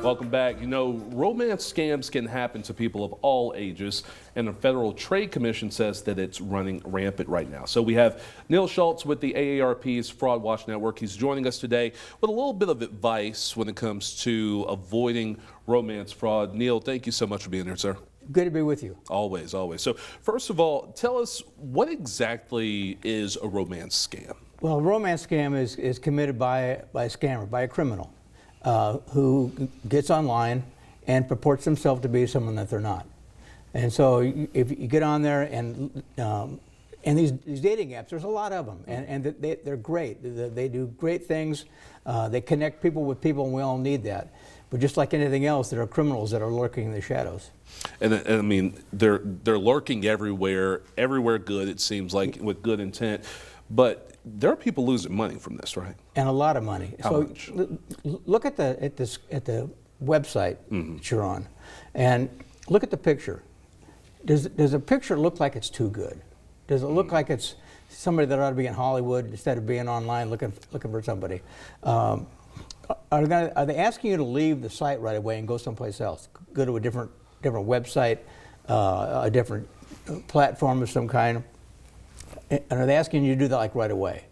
Welcome back. You know, romance scams can happen to people of all ages, and the Federal Trade Commission says that it's running rampant right now. So we have Neil Shultz with the AARP's Fraud Watch Network. He's joining us today with a little bit of advice when it comes to avoiding romance fraud. Neil, thank you so much for being here, sir. Good to be with you. Always, always. So first of all, tell us, what exactly is a romance scam? Well, a romance scam is committed by a scammer, by a criminal, who gets online and purports themselves to be someone that they're not. And so if you get on there and these dating apps, there's a lot of them, and they're great. They do great things. They connect people with people, and we all need that. But just like anything else, there are criminals that are lurking in the shadows. And I mean, they're lurking everywhere good, it seems like, with good intent. But there are people losing money from this, right? And a lot of money. How much? Look at the website that you're on, and look at the picture. Does a picture look like it's too good? Does it look like it's somebody that ought to be in Hollywood instead of being online looking for somebody? Are they asking you to leave the site right away and go someplace else? Go to a different website, a different platform of some kind? And are they asking you to do that like right away?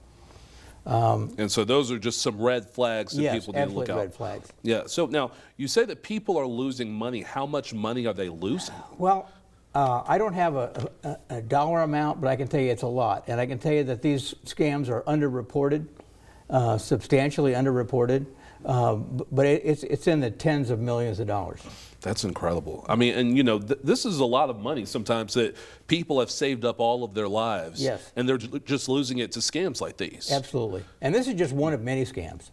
And so those are just some red flags that people need to look out. Yes, absolutely red flags. Yeah. So now you say that people are losing money. How much money are they losing? Well, I don't have a dollar amount, but I can tell you it's a lot. And I can tell you that these scams are underreported, substantially underreported. But it's in the tens of millions of dollars. That's incredible. I mean, and you know, this is a lot of money sometimes that people have saved up all of their lives. Yes. And they're just losing it to scams like these. Absolutely. And this is just one of many scams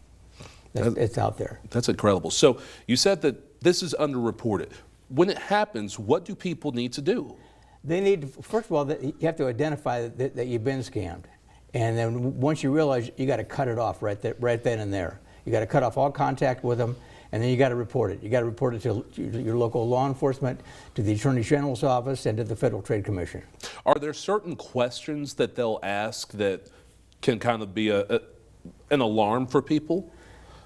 that's out there. That's incredible. So you said that this is underreported. When it happens, what do people need to do? They need to, first of all, you have to identify that you've been scammed. And then once you realize, you got to cut it off right then and there. You got to cut off all contact with them, and then you got to report it. You got to report it to your local law enforcement, to the Attorney General's office, and to the Federal Trade Commission. Are there certain questions that they'll ask that can kind of be an alarm for people?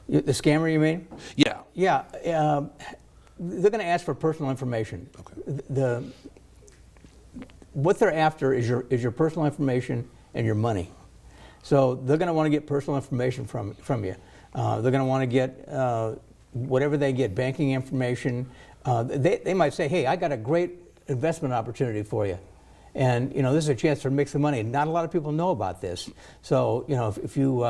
The scammer, you mean? Yeah. Yeah. They're going to ask for personal information. Okay. What they're after is your personal information and your money. So they're going to want to get personal information from you. They're going to want to get whatever they get, banking information. They might say, hey, I got a great investment opportunity for you. And, you know, this is a chance to make some money. Not a lot of people know about this. So, you know, if you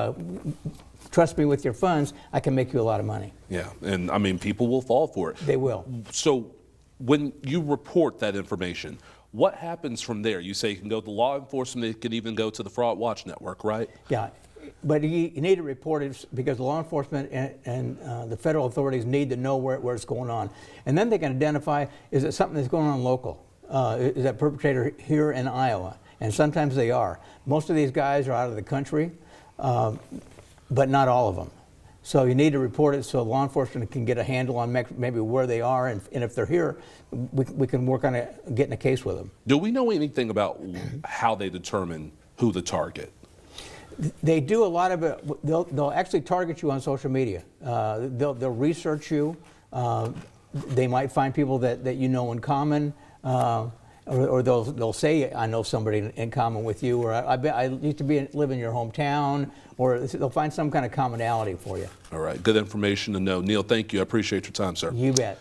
trust me with your funds, I can make you a lot of money. Yeah, and I mean, people will fall for it. They will. So when you report that information, what happens from there? You say you can go to law enforcement, it can even go to the Fraud Watch Network, right? Yeah, but you need to report it because law enforcement and the federal authorities need to know where it's going on. And then they can identify, is it something that's going on local? Is that perpetrator here in Iowa? And sometimes they are. Most of these guys are out of the country, but not all of them. So you need to report it so law enforcement can get a handle on maybe where they are, and if they're here, we can work on getting a case with them. Do we know anything about how they determine who to target? They do a lot of it. They'll actually target you on social media. They'll research you. They might find people that you know in common, or they'll say, I know somebody in common with you, or I used to live in your hometown, or they'll find some kind of commonality for you. All right, good information to know. Neil, thank you. I appreciate your time, sir. You bet.